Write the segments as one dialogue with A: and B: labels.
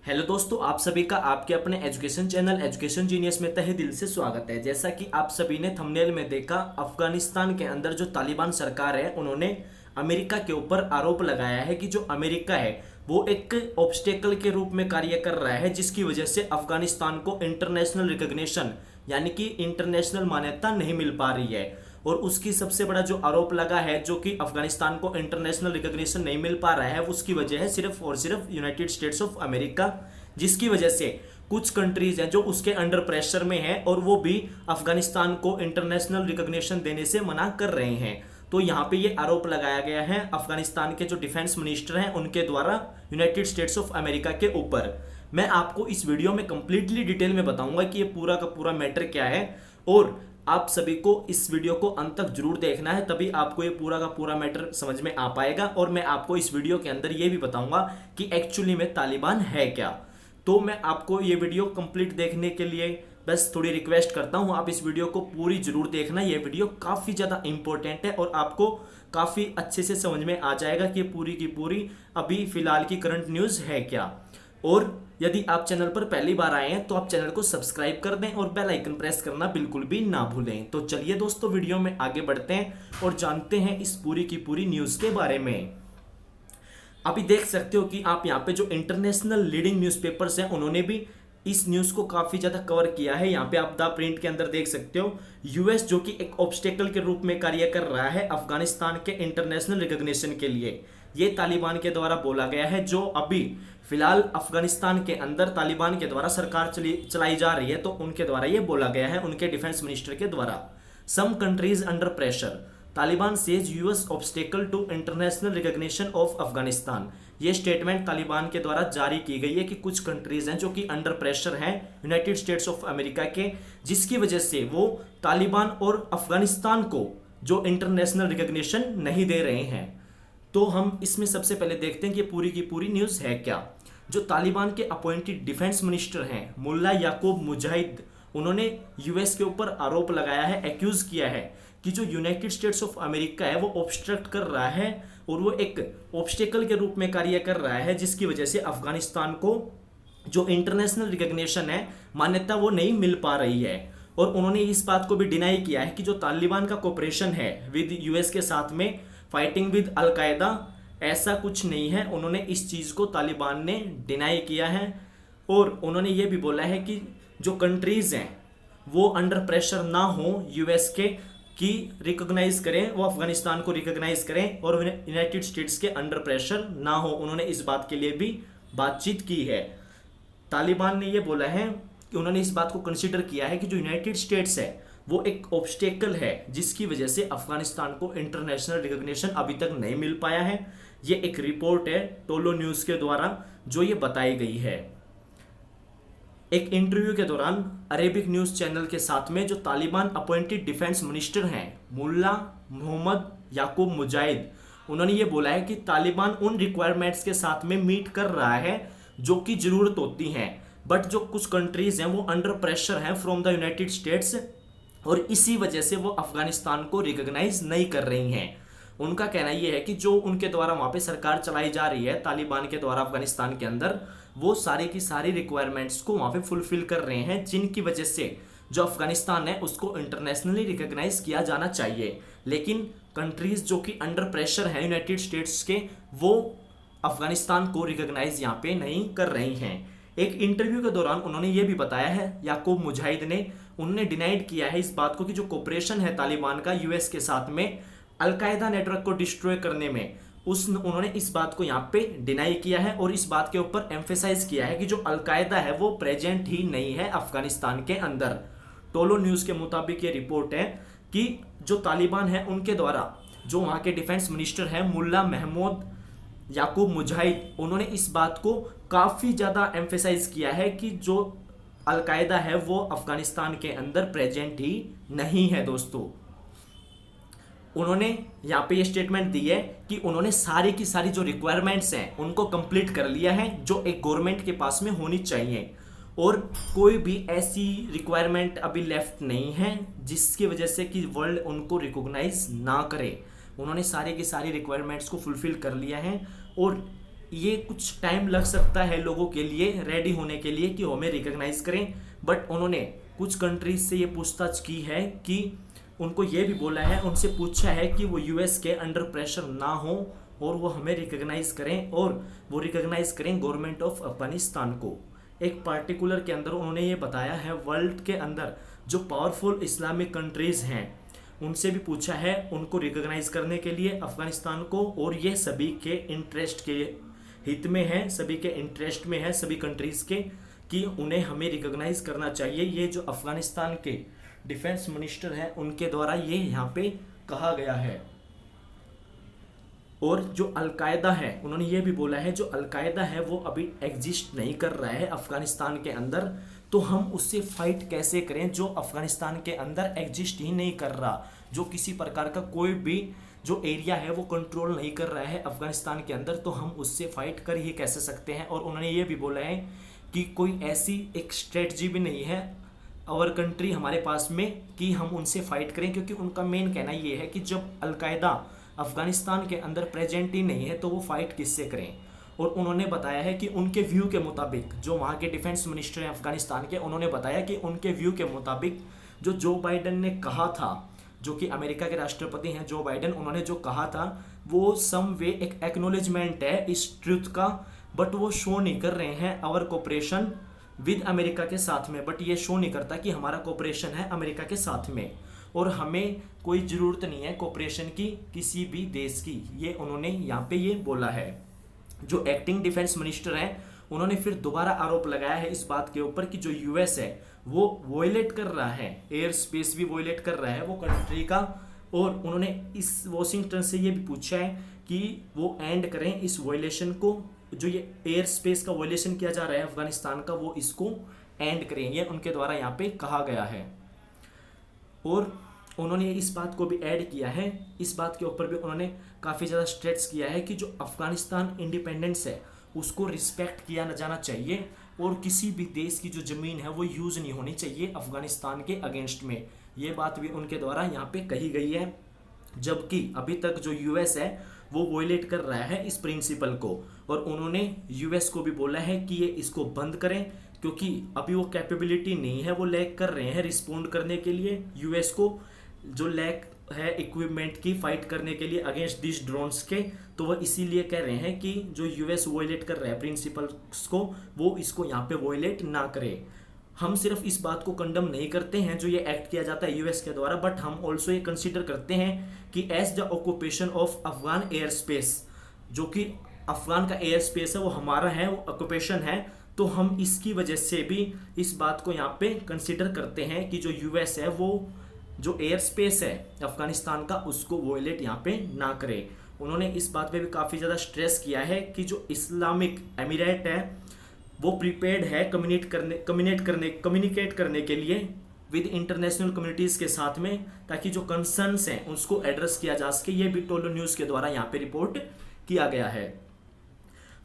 A: Hello दोस्तों, आप सभी का आपके अपने एजुकेशन चैनल एजुकेशन जीनियस में तहे दिल से स्वागत है। जैसा कि आप सभी ने थंबनेल में देखा, अफगानिस्तान के अंदर जो तालिबान सरकार है उन्होंने अमेरिका के ऊपर आरोप लगाया है कि जो अमेरिका है वो एक ऑब्स्टेकल के रूप में कार्य कर रहा है, जिसकी वजह से अफगानिस्तान को इंटरनेशनल रिकॉग्निशन यानी कि इंटरनेशनल मान्यता नहीं मिल पा रही है। और उसकी सबसे बड़ा जो आरोप लगा है, जो कि अफगानिस्तान को इंटरनेशनल रिकॉग्निशन नहीं मिल पा रहा है, उसकी वजह है सिर्फ और सिर्फ यूनाइटेड स्टेट्स ऑफ अमेरिका, जिसकी वजह से कुछ कंट्रीज हैं जो उसके अंडर प्रेशर में हैं और वो भी अफगानिस्तान को इंटरनेशनल रिकॉग्निशन देने से मना कर रहे हैं। तो यहाँ पे ये आरोप लगाया गया है अफगानिस्तान के जो डिफेंस मिनिस्टर हैं उनके द्वारा यूनाइटेड स्टेट्स ऑफ अमेरिका के ऊपर। मैं आपको इस वीडियो में कंप्लीटली डिटेल में बताऊंगा कि ये पूरा का पूरा मैटर क्या है, और आप सभी को इस वीडियो को अंत तक जरूर देखना है, तभी आपको ये पूरा का पूरा मैटर समझ में आ पाएगा। और मैं आपको इस वीडियो के अंदर ये भी बताऊंगा कि एक्चुअली में तालिबान है क्या। तो मैं आपको ये वीडियो कंप्लीट देखने के लिए बस थोड़ी रिक्वेस्ट करता हूँ, आप इस वीडियो को पूरी जरूर देखना। ये वीडियो काफ़ी ज़्यादा इंपॉर्टेंट है और आपको काफ़ी अच्छे से समझ में आ जाएगा कि पूरी की पूरी अभी फिलहाल की करंट न्यूज़ है क्या। और यदि आप चैनल पर पहली बार आए हैं तो आप चैनल को सब्सक्राइब कर दें और बेल आइकन प्रेस करना बिल्कुल भी ना भूलें। तो चलिए दोस्तों, वीडियो में आगे बढ़ते हैं और जानते हैं इस पूरी की पूरी न्यूज़ के बारे में। अभी देख सकते हो कि आप यहाँ पे जो इंटरनेशनल लीडिंग न्यूज़पेपर्स हैं उन्होंने भी इस न्यूज़ को काफ़ी ज़्यादा कवर किया है। यहाँ पे आप द प्रिंट के अंदर देख सकते हो, यूएस जो कि एक ऑब्स्टेकल के रूप में कार्य कर रहा है अफगानिस्तान के इंटरनेशनल रिकॉग्निशन के लिए, ये तालिबान के द्वारा बोला गया है। जो अभी फिलहाल अफगानिस्तान के अंदर तालिबान के द्वारा सरकार चलाई जा रही है, तो उनके द्वारा ये बोला गया है, उनके डिफेंस मिनिस्टर के द्वारा। Some countries under pressure, Taliban says US obstacle to international recognition of Afghanistan. ये स्टेटमेंट तालिबान के द्वारा जारी की गई है कि कुछ कंट्रीज हैं जो कि अंडर प्रेशर हैं यूनाइटेड स्टेट्स ऑफ अमेरिका के, जिसकी वजह से वो तालिबान और अफगानिस्तान को जो इंटरनेशनल रिकॉग्निशन नहीं दे रहे हैं। तो हम इसमें सबसे पहले देखते हैं कि पूरी की पूरी न्यूज़ है क्या। जो तालिबान के अपॉइंटेड डिफेंस मिनिस्टर हैं मुल्ला याकूब मुजाहिद, उन्होंने यूएस के ऊपर आरोप लगाया है, एक्यूज किया है कि जो यूनाइटेड स्टेट्स ऑफ अमेरिका है वो ऑब्स्ट्रक्ट कर रहा है और वो एक ऑब्स्टेकल के रूप में कार्य कर रहा है, जिसकी वजह से अफगानिस्तान को जो इंटरनेशनल रिकॉग्निशन है, मान्यता, वो नहीं मिल पा रही है। और उन्होंने इस बात को भी डिनाई किया है कि जो तालिबान का कोऑपरेशन है विद यूएस के साथ में फाइटिंग विद अलकायदा, ऐसा कुछ नहीं है। उन्होंने इस चीज़ को तालिबान ने डिनाई किया है। और उन्होंने ये भी बोला है कि जो कंट्रीज़ हैं वो अंडर प्रेशर ना हो यूएस के कि रिकॉग्नाइज करें, वो अफगानिस्तान को रिकॉग्नाइज करें और यूनाइटेड स्टेट्स के अंडर प्रेशर ना हो। उन्होंने इस बात के लिए भी बातचीत की है। तालिबान ने ये बोला है कि उन्होंने इस बात को कंसिडर किया है कि जो यूनाइटेड स्टेट्स है वो एक ऑब्स्टेकल है, जिसकी वजह से अफगानिस्तान को इंटरनेशनल रिकॉग्निशन अभी तक नहीं मिल पाया है। ये एक रिपोर्ट है टोलो न्यूज़ के द्वारा जो ये बताई गई है। एक इंटरव्यू के दौरान अरेबिक न्यूज़ चैनल के साथ में जो तालिबान अपॉइंटेड डिफेंस मिनिस्टर हैं मुल्ला मोहम्मद याकूब मुजाहिद, उन्होंने ये बोला है कि तालिबान उन रिक्वायरमेंट्स के साथ में मीट कर रहा है जो कि ज़रूरत होती हैं, बट जो कुछ कंट्रीज हैं वो अंडर प्रेशर हैं फ्रॉम द यूनाइटेड स्टेट्स और इसी वजह से वो अफगानिस्तान को रिकॉग्नाइज नहीं कर रही हैं। उनका कहना यह है कि जो उनके द्वारा वहाँ पे सरकार चलाई जा रही है तालिबान के द्वारा अफगानिस्तान के अंदर, वो सारी की सारी रिक्वायरमेंट्स को वहाँ पे फुलफिल कर रहे हैं, जिनकी वजह से जो अफगानिस्तान है उसको इंटरनेशनली रिकॉग्नाइज किया जाना चाहिए। लेकिन कंट्रीज जो कि अंडर प्रेशर है यूनाइटेड स्टेट्स के, वो अफगानिस्तान को रिकॉग्नाइज यहाँ पे नहीं कर रही हैं। एक इंटरव्यू के दौरान उन्होंने ये भी बताया है, याकूब मुजाहिद ने, उन्होंने डिनाइड किया है इस बात को कि जो कोऑपरेशन है तालिबान का यूएस के साथ में अलकायदा नेटवर्क को डिस्ट्रॉय करने में, उन्होंने इस बात को यहाँ पे डिनाई किया है और इस बात के ऊपर एम्फेसाइज किया है कि जो अलकायदा है वो प्रेजेंट ही नहीं है अफगानिस्तान के अंदर। टोलो न्यूज़ के मुताबिक ये रिपोर्ट है कि जो तालिबान है उनके द्वारा जो वहाँ के डिफेंस मिनिस्टर हैं मुल्ला महमूद याकूब मुजाहिद, उन्होंने इस बात को काफ़ी ज़्यादा एम्फेसाइज किया है कि जो अलकायदा है वो अफगानिस्तान के अंदर प्रेजेंट ही नहीं है। दोस्तों, उन्होंने यहाँ पे ये स्टेटमेंट दी है कि उन्होंने सारी की सारी जो रिक्वायरमेंट्स हैं उनको कंप्लीट कर लिया है जो एक गवर्नमेंट के पास में होनी चाहिए, और कोई भी ऐसी रिक्वायरमेंट अभी लेफ्ट नहीं है जिसकी वजह से कि वर्ल्ड उनको रिकॉग्नाइज ना करे। उन्होंने सारी की सारी रिक्वायरमेंट्स को फुलफिल कर लिया है और ये कुछ टाइम लग सकता है लोगों के लिए रेडी होने के लिए कि हमें रिकॉग्नाइज करें, बट उन्होंने कुछ कंट्रीज से ये पूछताछ की है कि उनको ये भी बोला है, उनसे पूछा है कि वो यूएस के अंडर प्रेशर ना हो और वो हमें रिकॉग्नाइज करें, और वो रिकॉग्नाइज करें गवर्नमेंट ऑफ अफगानिस्तान को। एक पार्टिकुलर के अंदर उन्होंने ये बताया है वर्ल्ड के अंदर जो पावरफुल इस्लामिक कंट्रीज हैं उनसे भी पूछा है उनको रिकॉग्नाइज करने के लिए अफगानिस्तान को, और ये सभी के इंटरेस्ट के हित में है, सभी के इंटरेस्ट में है, सभी कंट्रीज के, कि उन्हें हमें रिकॉग्नाइज करना चाहिए। ये जो अफगानिस्तान के डिफेंस मिनिस्टर हैं उनके द्वारा ये यहाँ पे कहा गया है। और जो अलकायदा है, उन्होंने ये भी बोला है जो अलकायदा है वो अभी एग्जिस्ट नहीं कर रहा है अफगानिस्तान के अंदर, तो हम उससे फाइट कैसे करें जो अफगानिस्तान के अंदर एग्जिस्ट ही नहीं कर रहा, जो किसी प्रकार का कोई भी जो एरिया है वो कंट्रोल नहीं कर रहा है अफगानिस्तान के अंदर, तो हम उससे फाइट कर ही कैसे सकते हैं। और उन्होंने ये भी बोला है कि कोई ऐसी एक स्ट्रेटजी भी नहीं है और कंट्री हमारे पास में कि हम उनसे फाइट करें, क्योंकि उनका मेन कहना ये है कि जब अलकायदा अफगानिस्तान के अंदर प्रेजेंट ही नहीं है तो वो फाइट किससे करें। और उन्होंने बताया है कि उनके व्यू के मुताबिक, जो वहाँ के डिफेंस मिनिस्टर हैं अफगानिस्तान के, उन्होंने बताया कि उनके व्यू के मुताबिक जो बाइडन ने कहा था, जो कि अमेरिका के राष्ट्रपति हैं जो बाइडन, उन्होंने जो कहा था वो सम वे एक एक्नोलेजमेंट है इस ट्रुथ का, बट वो शो नहीं कर रहे हैं आवर कोऑपरेशन विद अमेरिका के साथ में, बट ये शो नहीं करता कि हमारा कोऑपरेशन है अमेरिका के साथ में और हमें कोई ज़रूरत नहीं है कोऑपरेशन की किसी भी देश की, ये उन्होंने यहाँ पे ये बोला है। जो एक्टिंग डिफेंस मिनिस्टर हैं उन्होंने फिर दोबारा आरोप लगाया है इस बात के ऊपर कि जो यूएस है वो वॉयलेट कर रहा है, एयर स्पेस भी वॉयलेट कर रहा है वो कंट्री का, और उन्होंने इस वॉशिंगटन से ये भी पूछा है कि वो एंड करें इस वॉयलेशन को, जो ये एयर स्पेस का वॉयलेशन किया जा रहा है अफगानिस्तान का, वो इसको एंड करें, ये उनके द्वारा यहाँ पे कहा गया है। और उन्होंने इस बात को भी ऐड किया है, इस बात के ऊपर भी उन्होंने काफ़ी ज़्यादा स्ट्रेस किया है कि जो अफगानिस्तान इंडिपेंडेंस है उसको रिस्पेक्ट किया जाना चाहिए और किसी भी देश की जो ज़मीन है वो यूज़ नहीं होनी चाहिए अफगानिस्तान के अगेंस्ट में, ये बात भी उनके द्वारा यहाँ पे कही गई है। जबकि अभी तक जो यूएस है वो वॉयलेट कर रहा है इस प्रिंसिपल को, और उन्होंने यूएस को भी बोला है कि ये इसको बंद करें, क्योंकि अभी वो कैपेबिलिटी नहीं है, वो लैक कर रहे हैं रिस्पोंड करने के लिए, यूएस को जो लैक है इक्विपमेंट की फाइट करने के लिए अगेंस्ट दिस ड्रोन्स के, तो वो इसीलिए कह रहे हैं कि जो यूएस वॉयलेट कर रहा है प्रिंसिपल्स को वो इसको यहाँ पे वॉयलेट ना करे। हम सिर्फ इस बात को कंडम नहीं करते हैं जो ये एक्ट किया जाता है यूएस के द्वारा, बट हम ऑल्सो ये कंसिडर करते हैं कि as the occupation of Afghan airspace, जो कि अफगान का एयर स्पेस है वो हमारा है, वो ऑक्यूपेशन है, तो हम इसकी वजह से भी इस बात को यहाँ पे कंसिडर करते हैं कि जो यूएस है वो जो एयर स्पेस है अफगानिस्तान का उसको वॉयलेट यहाँ पे ना करे। उन्होंने इस बात पे भी काफ़ी ज़्यादा स्ट्रेस किया है कि जो इस्लामिक एमिरेट है वो प्रिपेयर्ड है कम्युनिकेट करने के लिए विद इंटरनेशनल कम्युनिटीज़ के साथ में, ताकि जो कंसर्न्स हैं उसको एड्रेस किया जा सके। ये भी टोलो न्यूज़ के द्वारा यहाँ पे रिपोर्ट किया गया है।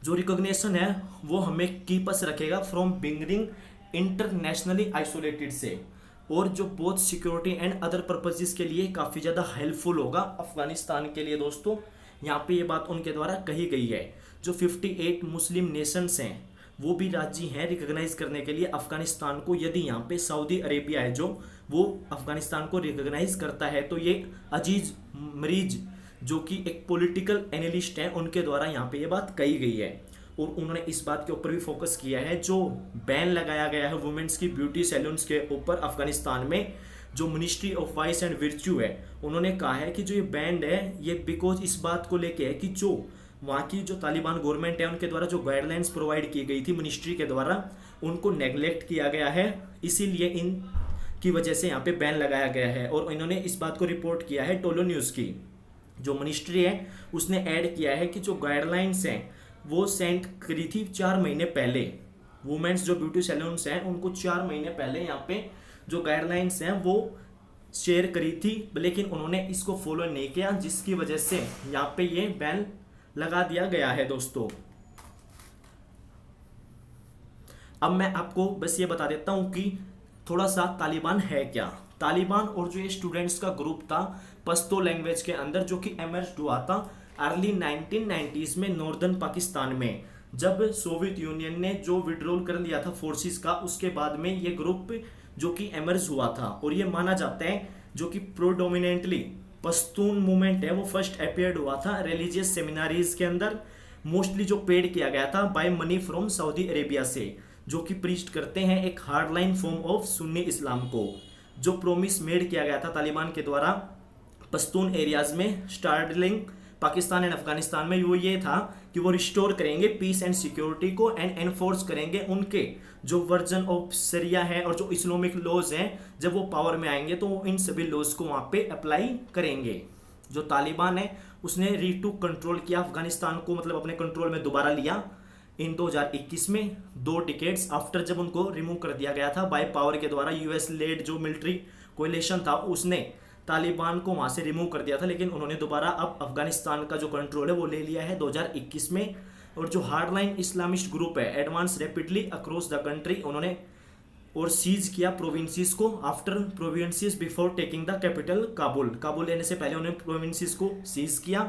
A: जो रिकॉग्निशन है वो हमें कीपस रखेगा फ्रॉम बिंगिंग इंटरनेशनली आइसोलेटेड से, और जो both security and other purposes के लिए काफ़ी ज़्यादा हेल्पफुल होगा अफगानिस्तान के लिए। दोस्तों यहाँ पे ये बात उनके द्वारा कही गई है। जो 58 मुस्लिम नेशंस हैं वो भी राजी हैं रिकॉग्नाइज करने के लिए अफगानिस्तान को, यदि यहाँ पे सऊदी अरेबिया है जो वो अफगानिस्तान को रिकॉग्नाइज करता है। तो ये अजीज मरीज जो कि एक पॉलिटिकल एनालिस्ट हैं उनके द्वारा यहाँ पे ये बात कही गई है, और उन्होंने इस बात के ऊपर भी फोकस किया है जो बैन लगाया गया है वुमेन्स की ब्यूटी सैलून्स के ऊपर अफगानिस्तान में। जो ministry of vice and virtue है उन्होंने कहा है कि जो ये बैंड है ये बिकॉज इस बात को लेके है कि जो वहाँ की जो तालिबान गवर्नमेंट है उनके द्वारा जो गाइडलाइंस प्रोवाइड की गई थी मिनिस्ट्री के द्वारा उनको नेग्लेक्ट किया गया है, इसीलिए इन की वजह से यहाँ पे बैन लगाया गया है। और इन्होंने इस बात को रिपोर्ट किया है टोलो न्यूज़ की जो मिनिस्ट्री है उसने ऐड किया है कि जो गाइडलाइंस हैं वो सेंड करी थी 4 महीने पहले। वुमेन्स जो ब्यूटी सैलून्स हैं उनको 4 महीने पहले यहाँ पे जो गाइडलाइंस हैं वो शेयर करी थी, लेकिन उन्होंने इसको फॉलो नहीं किया, जिसकी वजह से यहाँ पे ये बैन लगा दिया गया है। दोस्तों अब मैं आपको बस ये बता देता हूँ कि थोड़ा सा तालिबान है क्या। तालिबान और जो ये स्टूडेंट्स का ग्रुप था पश्तो लैंग्वेज के अंदर जो कि एमर्ज हुआ था अर्ली 1990s में नॉर्दर्न पाकिस्तान में जब सोवियत यूनियन ने जो विड्रॉल कर लिया था फोर्सेस का, उसके बाद में ये ग्रुप जो कि एमर्ज हुआ था। और ये माना जाता है जो कि प्रोडोमिनेंटली पश्तून मूवमेंट है वो फर्स्ट अपीयर्ड हुआ था रिलीजियस सेमिनारीज के अंदर, मोस्टली जो पेड किया गया था by money from Saudi Arabia से, जो कि प्रीस्ट करते हैं एक hardline form of Sunni Islam को। जो प्रोमिस मेड किया गया था तालिबान के द्वारा पश्तून एरियाज में स्टार्टलिंग पाकिस्तान एंड अफगानिस्तान में, वो ये था कि वो रिस्टोर करेंगे पीस एंड सिक्योरिटी को एंड एनफोर्स करेंगे उनके जो वर्जन ऑफ शरिया है और जो इस्लामिक लॉज हैं, जब वो पावर में आएंगे तो वो इन सभी लॉज को वहाँ पे अप्लाई करेंगे। जो तालिबान है उसने रीटू कंट्रोल किया अफगानिस्तान को, मतलब अपने कंट्रोल में दोबारा लिया इन 2021 में, 2 डिकेड्स आफ्टर जब उनको रिमूव कर दिया गया था बाय पावर के द्वारा। यूएस लेड जो मिलिट्री कोएलिशन था उसने तालिबान को वहां से रिमूव कर दिया था, लेकिन उन्होंने दोबारा अब अफगानिस्तान का जो कंट्रोल है वो ले लिया है 2021 में। और जो हार्डलाइन इस्लामिस्ट ग्रुप है advance rapidly across the country, उन्होंने और सीज किया प्रोविंसेस को after provinces before taking the capital Kabul. Kabul लेने से पहले उन्होंने प्रोविंसेस को सीज किया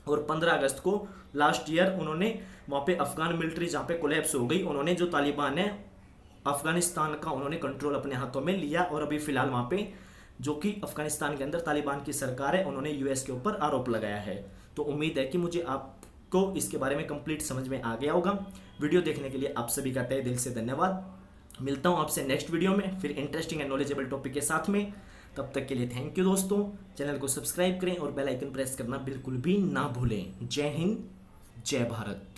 A: और 15 अगस्त को लास्ट ईयर उन्होंने वहाँ पे अफगान मिलिट्री जहाँ पे कोलैप्स हो गई, उन्होंने जो तालिबान है अफगानिस्तान का उन्होंने कंट्रोल अपने हाथों में लिया। और अभी फिलहाल वहाँ पे जो कि अफगानिस्तान के अंदर तालिबान की सरकार है उन्होंने यूएस के ऊपर आरोप लगाया है। तो उम्मीद है कि मुझे आपको इसके बारे में कंप्लीट समझ में आ गया होगा। वीडियो देखने के लिए आप सभी का तहे दिल से धन्यवाद। मिलता हूँ आपसे नेक्स्ट वीडियो में फिर इंटरेस्टिंग एंड नॉलेजेबल टॉपिक के साथ में। तब तक के लिए थैंक यू दोस्तों। चैनल को सब्सक्राइब करें और बेल आइकन प्रेस करना बिल्कुल भी ना भूलें। जय हिंद, जय भारत।